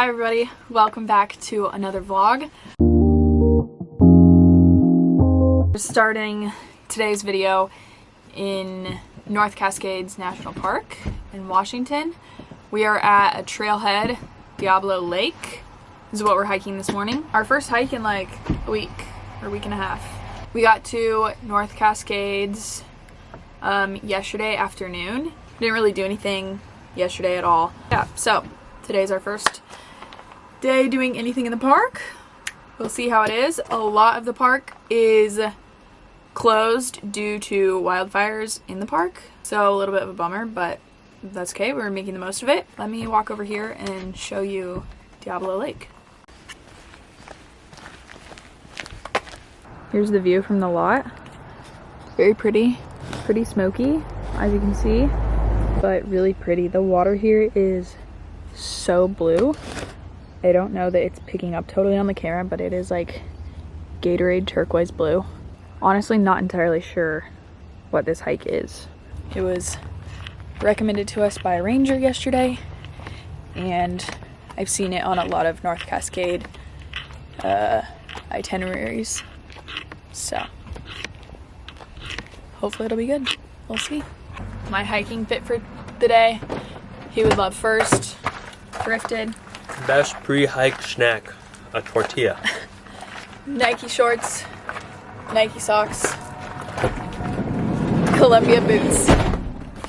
Hi everybody, welcome back to another vlog. We're starting today's video in North Cascades National Park in Washington. We are at a trailhead, Diablo Lake. This is what we're hiking this morning. Our first hike in like a week or week and a half. We got to North Cascades yesterday afternoon. Didn't really do anything yesterday at all. Yeah, so today's our first day doing anything in the park. We'll see how it is. A lot of the park is closed due to wildfires in the park, so a little bit of a bummer, but that's okay. We're making the most of it. Let me walk over here and show you Diablo Lake. Here's the view from the lot. Very pretty smoky, as you can see, but really pretty. The water here is so blue. I don't know that it's picking up totally on the camera, but it is like Gatorade turquoise blue. Honestly, not entirely sure what this hike is. It was recommended to us by a ranger yesterday, and I've seen it on a lot of North Cascade itineraries, so hopefully it'll be good. We'll see. My hiking fit for the day, he would love first, thrifted. Best pre-hike snack, a tortilla. Nike shorts, Nike socks, Columbia boots.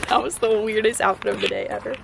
That was the weirdest outfit of the day ever.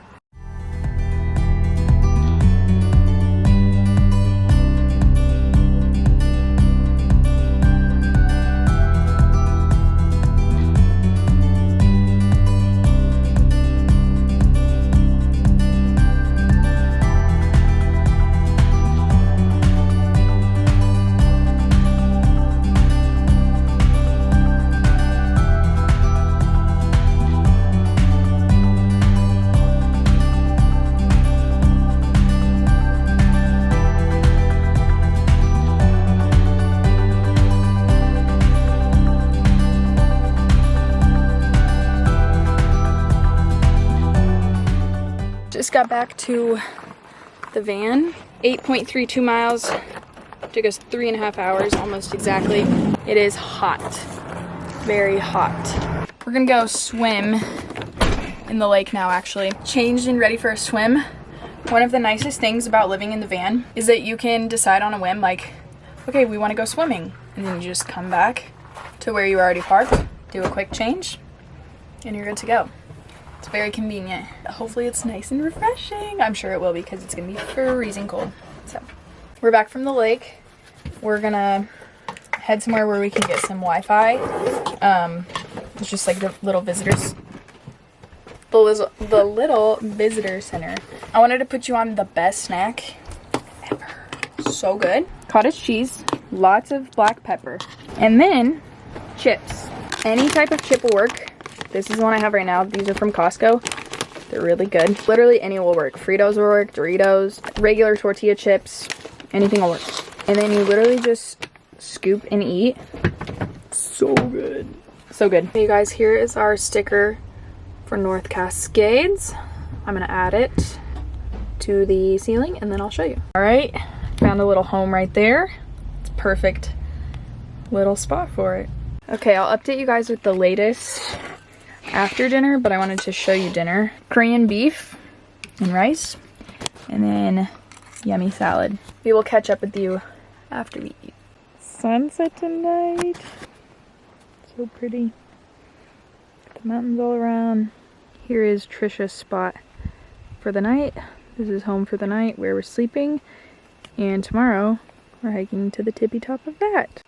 Just got back to the van. 8.32 miles. Took us 3.5 hours, almost exactly. It is hot. Very hot. We're gonna go swim in the lake now, actually. Changed and ready for a swim. One of the nicest things about living in the van is that you can decide on a whim, like, okay, we want to go swimming. And then you just come back to where you already parked, do a quick change, and you're good to go. It's very convenient. Hopefully it's nice and refreshing. I'm sure it will be because it's gonna be freezing cold. So we're back from the lake. We're gonna head somewhere where we can get some Wi-Fi. It's just like the little visitors, the little visitor center. I wanted to put you on the best snack ever. So good. Cottage cheese, lots of black pepper, and then chips. Any type of chip will work. This is the one I have right now. These are from Costco. They're really good. Literally any will work. Fritos will work, Doritos, regular tortilla chips, anything will work. And then you literally just scoop and eat. So good. So good. Hey you guys, here is our sticker for North Cascades. I'm gonna add it to the ceiling and then I'll show you. All right, found a little home right there. It's a perfect little spot for it. Okay, I'll update you guys with the latest after dinner, but I wanted to show you dinner. Korean beef and rice, and then yummy salad. We will catch up with you after we eat. Sunset tonight. So pretty. The mountains all around. Here is Trisha's spot for the night. This is home for the night where we're sleeping, and tomorrow we're hiking to the tippy top of that.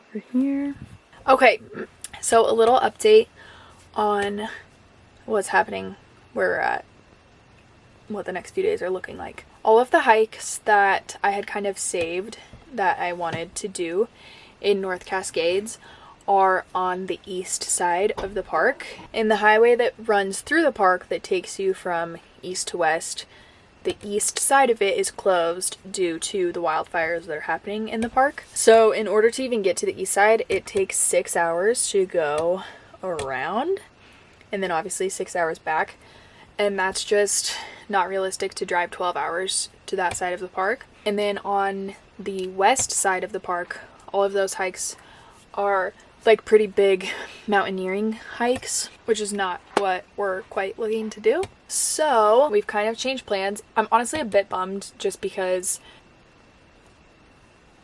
Over here. Okay. So a little update on what's happening, where we're at, what the next few days are looking like. All of the hikes that I had kind of saved that I wanted to do in North Cascades are on the east side of the park. In the highway that runs through the park that takes you from east to west, the east side of it is closed due to the wildfires that are happening in the park. So in order to even get to the east side, it takes 6 hours to go around, and then obviously 6 hours back. and that's just not realistic to drive 12 hours to that side of the park. And then on the west side of the park, all of those hikes are like pretty big mountaineering hikes, which is not what we're quite looking to do. So we've kind of changed plans. I'm honestly a bit bummed just because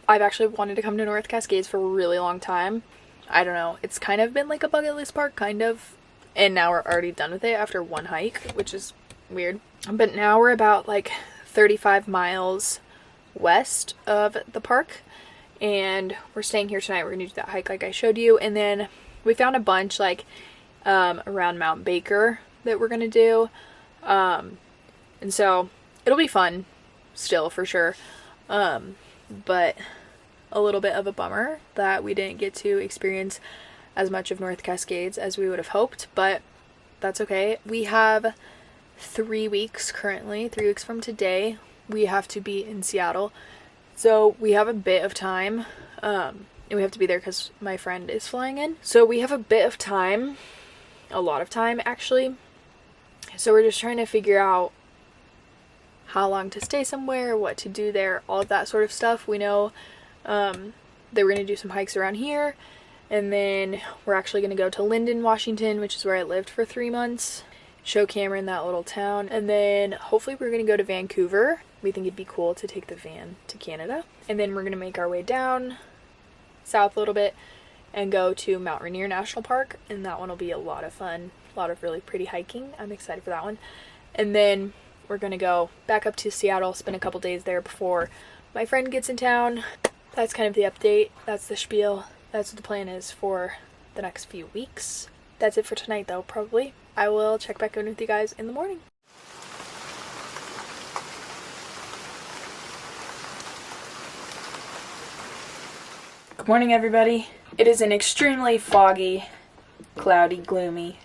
I've actually wanted to come to North Cascades for a really long time. I don't know, it's kind of been like a bucket list park, kind of, and now we're already done with it after one hike, which is weird. But now we're about like 35 miles west of the park, and we're staying here tonight. We're gonna do that hike like I showed you, and then we found a bunch like around Mount Baker that we're gonna do, and so it'll be fun still for sure, but a little bit of a bummer that we didn't get to experience as much of North Cascades as we would have hoped, but that's okay. We have 3 weeks currently. 3 weeks from today we have to be in Seattle, so we have a bit of time, and we have to be there because my friend is flying in, so we have a bit of time, a lot of time actually. So we're just trying to figure out how long to stay somewhere, what to do there, all of that sort of stuff. We know that we're going to do some hikes around here, and then we're actually going to go to Linden, Washington, which is where I lived for 3 months, show Cameron that little town, and then hopefully we're going to go to Vancouver. We think it'd be cool to take the van to Canada, and then we're going to make our way down south a little bit and go to Mount Rainier National Park, and that one will be a lot of fun, a lot of really pretty hiking. I'm excited for that one. And then we're going to go back up to Seattle, spend a couple days there before my friend gets in town. That's kind of the update. That's the spiel. That's what the plan is for the next few weeks. That's it for tonight though, probably. I will check back in with you guys in the morning. Good morning, everybody. It is an extremely foggy, cloudy, gloomy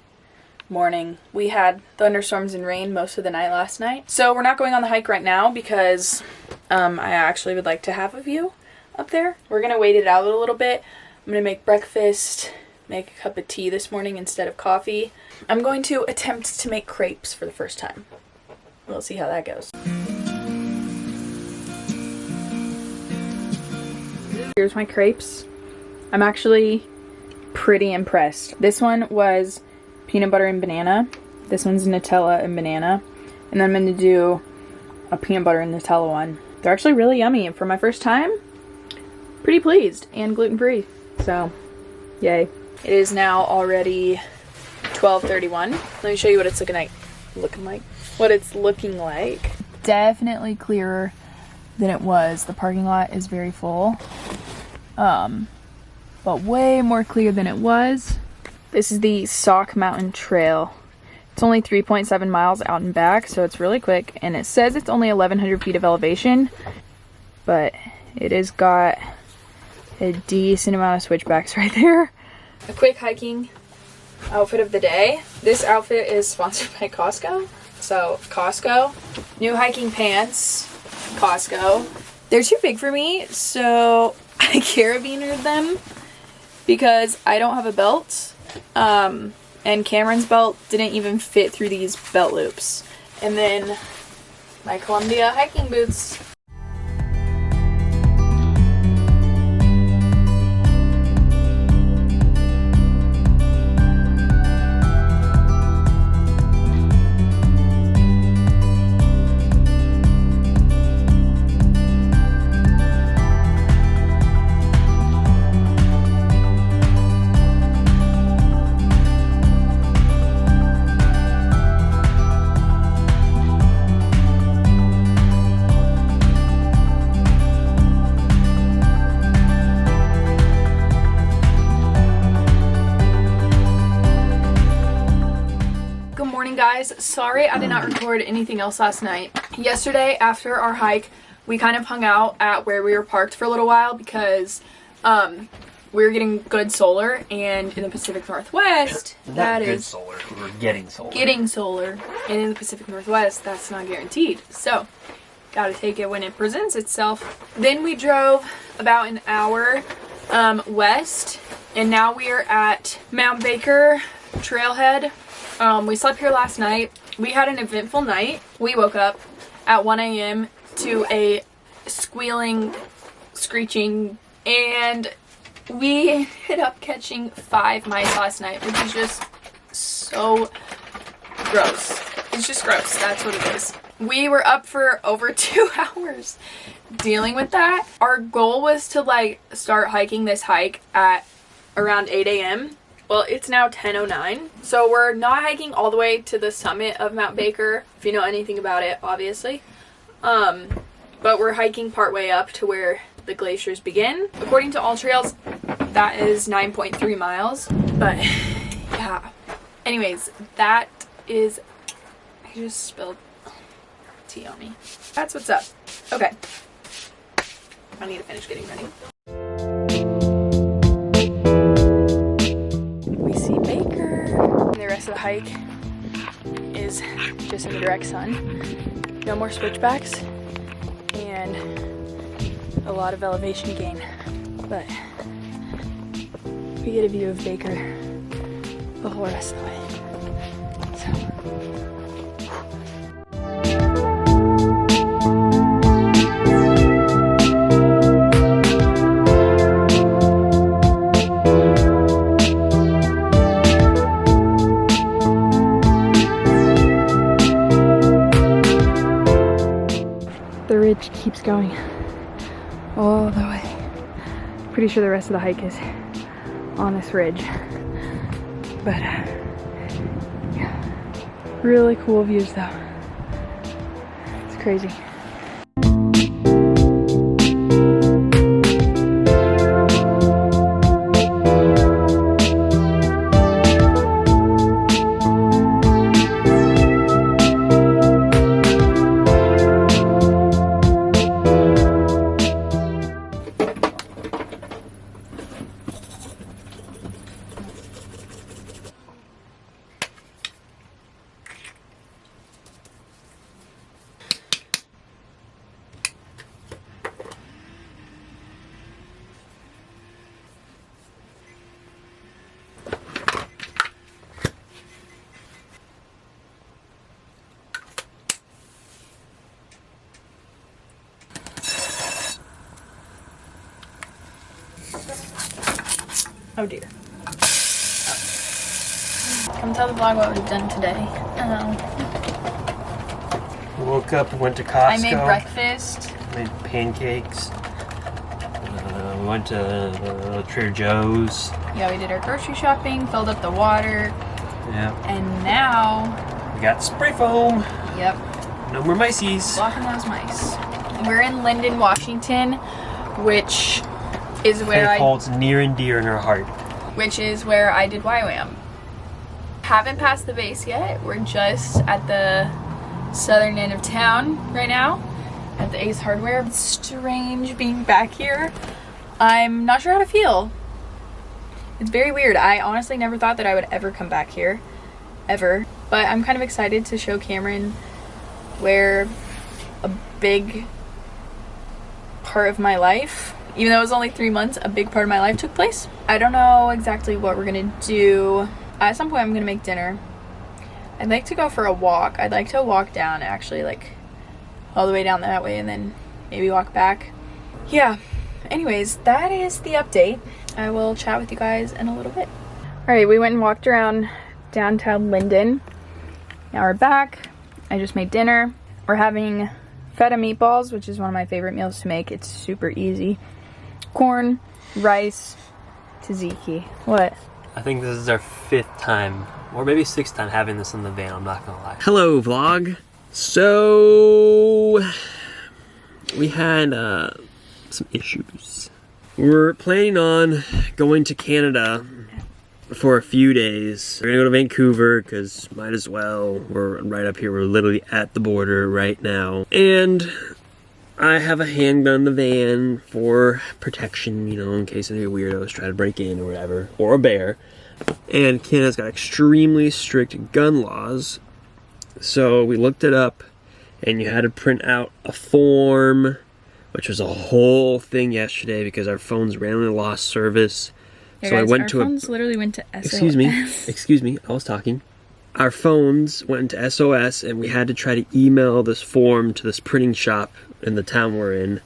morning. We had thunderstorms and rain most of the night last night. So we're not going on the hike right now because I actually would like to have a view up there. We're gonna wait it out a little bit. I'm gonna make breakfast, make a cup of tea this morning instead of coffee. I'm going to attempt to make crepes for the first time. We'll see how that goes. Here's my crepes. I'm actually pretty impressed. This one was peanut butter and banana. This one's Nutella and banana. And then I'm going to do a peanut butter and Nutella one. They're actually really yummy, and for my first time, pretty pleased, and gluten-free. So, yay. It is now already 12:31. Let me show you what it's what it's looking like. Definitely clearer than it was. The parking lot is very full. But way more clear than it was. This is the Sauk Mountain Trail. It's only 3.7 miles out and back, so it's really quick, and it says it's only 1,100 feet of elevation, but it has got a decent amount of switchbacks right there. A quick hiking outfit of the day. This outfit is sponsored by Costco. So Costco, new hiking pants, Costco. They're too big for me, so I carabinered them because I don't have a belt. And Cameron's belt didn't even fit through these belt loops. And then my Columbia hiking boots. Guys, sorry I did not record anything else last night. Yesterday after our hike, we kind of hung out at where we were parked for a little while because we were getting good solar, and in the Pacific Northwest that is solar. We're getting solar. Getting solar, and in the Pacific Northwest that's not guaranteed. So gotta take it when it presents itself. Then we drove about an hour west, and now we are at Mount Baker trailhead. We slept here last night. We had an eventful night. We woke up at 1 a.m. to a squealing, screeching, and we ended up catching 5 mice last night, which is just so gross. It's just gross. That's what it is. We were up for over 2 hours dealing with that. Our goal was to like start hiking this hike at around 8 a.m. Well, it's now 10:09. So we're not hiking all the way to the summit of Mount Baker, if you know anything about it, obviously. But we're hiking partway up to where the glaciers begin. According to All Trails, that is 9.3 miles. But yeah. Anyways, that is, I just spilled tea on me. That's what's up. Okay. I need to finish getting ready. We see Baker. The rest of the hike is just in the direct sun. No more switchbacks and a lot of elevation gain. But we get a view of Baker the whole rest of the way. The ridge keeps going all the way. Pretty sure the rest of the hike is on this ridge. But yeah, really cool views though. It's crazy. Oh dear. Oh. Come tell the vlog what we've done today. Woke up, went to Costco. I made breakfast. Made pancakes. We went to Trader Joe's. Yeah, we did our grocery shopping, filled up the water. Yeah. And now We got spray foam. Yep. No more mices. Blocking those mice. We're in Linden, Washington, which is where it holds near and dear in our heart. Which is where I did YWAM. Haven't passed the base yet. We're just at the southern end of town right now at the Ace Hardware. It's strange being back here. I'm not sure how to feel. It's very weird. I honestly never thought that I would ever come back here. Ever. But I'm kind of excited to show Cameron where a big part of my life, even though it was only 3 months, a big part of my life took place. I don't know exactly what we're gonna do. At some point I'm gonna make dinner. I'd like to go for a walk. I'd like to walk down actually, like all the way down that way and then maybe walk back. Yeah, anyways, that is the update. I will chat with you guys in a little bit. All right, we went and walked around downtown Linden. Now we're back. I just made dinner. We're having feta meatballs, which is one of my favorite meals to make. It's super easy. Corn, rice, tzatziki. What? I think this is our 5th time, or maybe 6th time having this in the van, I'm not gonna lie. Hello, vlog. So, we had some issues. We're planning on going to Canada for a few days. We're gonna go to Vancouver because might as well. We're right up here. We're literally at the border right now. And I have a handgun in the van for protection, you know, in case any weirdos try to break in or whatever, or a bear. And Canada's got extremely strict gun laws. So we looked it up and you had to print out a form, which was a whole thing yesterday because our phones randomly lost service. Yeah, so guys, I went our to phones literally went to SOS. Excuse me, I was talking. our phones went into SOS and we had to try to email this form to this printing shop in the town we're in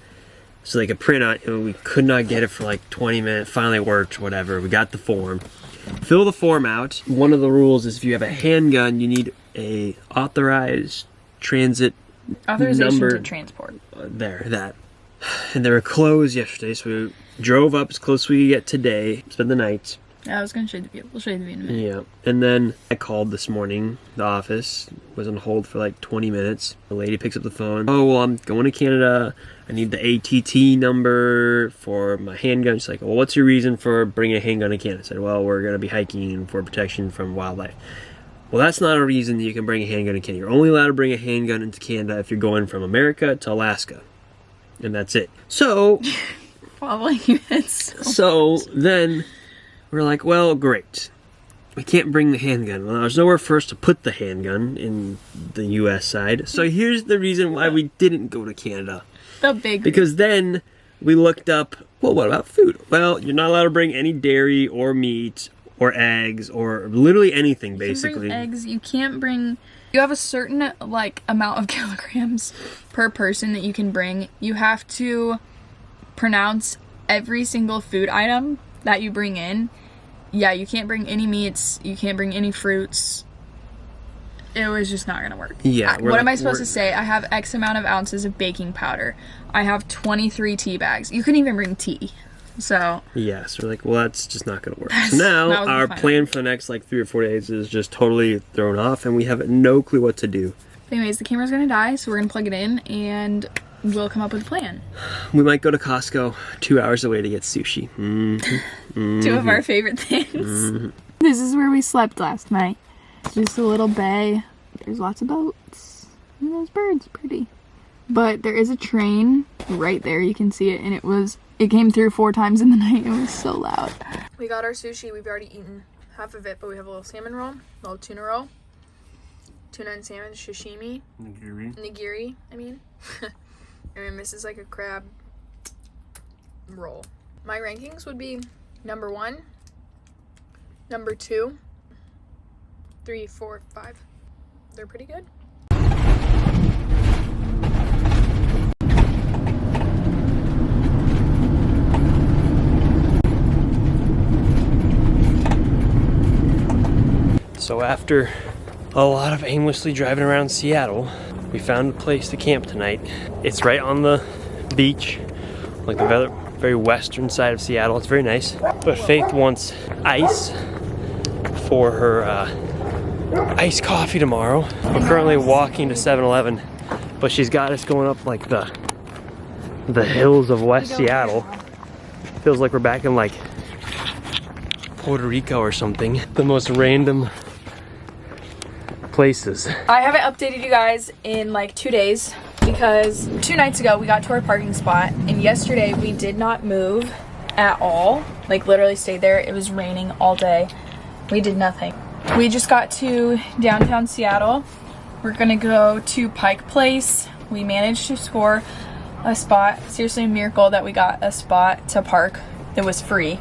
so they could print out, and we could not get it for like 20 minutes. Finally it worked, whatever. We got the form. Fill the form out. One of the rules is if you have a handgun, you need a authorized transit authorization number to transport. That. And they were closed yesterday, so we drove up as close as we could get today, spend the night. I was going to show you the view. We'll show you the view in a minute. Yeah. And then I called this morning, the office, was on hold for like 20 minutes. The lady picks up the phone. Oh, well, I'm going to Canada. I need the ATT number for my handgun. She's like, well, what's your reason for bringing a handgun to Canada? I said, well, we're going to be hiking for protection from wildlife. Well, that's not a reason that you can bring a handgun to Canada. You're only allowed to bring a handgun into Canada if you're going from America to Alaska. And that's it. So... Following you, so then... we're like, well, great. We can't bring the handgun. Well, there's nowhere for us to put the handgun in the U.S. side. So here's the reason why we didn't go to Canada. The big Because then we looked up, well, what about food? Well, you're not allowed to bring any dairy or meat or eggs or literally anything, basically. You can bring eggs. You can't bring... You have a certain, like, amount of kilograms per person that you can bring. You have to pronounce every single food item that you bring in. Yeah, you can't bring any meats, you can't bring any fruits. It was just not gonna work. Yeah. What am I supposed to say? I have X amount of ounces of baking powder. I have 23 tea bags. You couldn't even bring tea. So yeah, so we're like, well, that's just not gonna work. So now our plan for the next like 3 or 4 days is just totally thrown off, and we have no clue what to do. Anyways, the camera's gonna die, so we're gonna plug it in and we'll come up with a plan. We might go to Costco 2 hours away to get sushi. Two of our favorite things. This is where we slept last night. It's just a little bay. There's lots of boats. And those birds, pretty. But there is a train right there. You can see it, and it came through 4 times in the night. It was so loud. We got our sushi. We've already eaten half of it, but we have a little salmon roll, a little tuna roll, tuna and salmon sashimi. Nigiri, I mean. And this is like a crab roll. My rankings would be number 1, number 2, 3, 4, 5. They're pretty good. So after a lot of aimlessly driving around Seattle, we found a place to camp tonight. It's right on the beach, like the very western side of Seattle. It's very nice. But Faith wants ice for her iced coffee tomorrow. We're currently walking to 7-Eleven, but she's got us going up like the hills of West Seattle. Feels like we're back in like Puerto Rico or something. The most random places. I haven't updated you guys in like 2 days because 2 nights ago we got to our parking spot, and yesterday we did not move at all. Like literally stayed there. It was raining all day. We did nothing. We just got to downtown Seattle. We're gonna go to Pike Place. We managed to score a spot. Seriously a miracle that we got a spot to park that was free.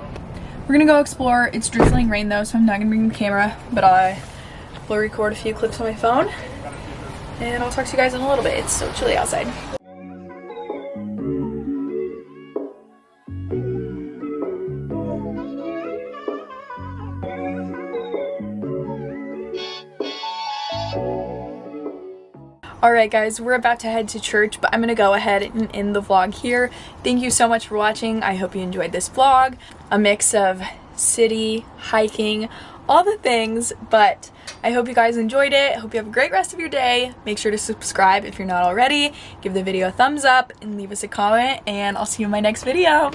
We're gonna go explore. It's drizzling rain though, so I'm not gonna bring the camera, but I will record a few clips on my phone, and I'll talk to you guys in a little bit. It's so chilly outside. Alright guys, we're about to head to church, but I'm gonna go ahead and end the vlog here. Thank you so much for watching. I hope you enjoyed this vlog. A mix of city, hiking, all the things, but I hope you guys enjoyed it. I hope you have a great rest of your day. Make sure to subscribe if you're not already. Give the video a thumbs up and leave us a comment, and I'll see you in my next video.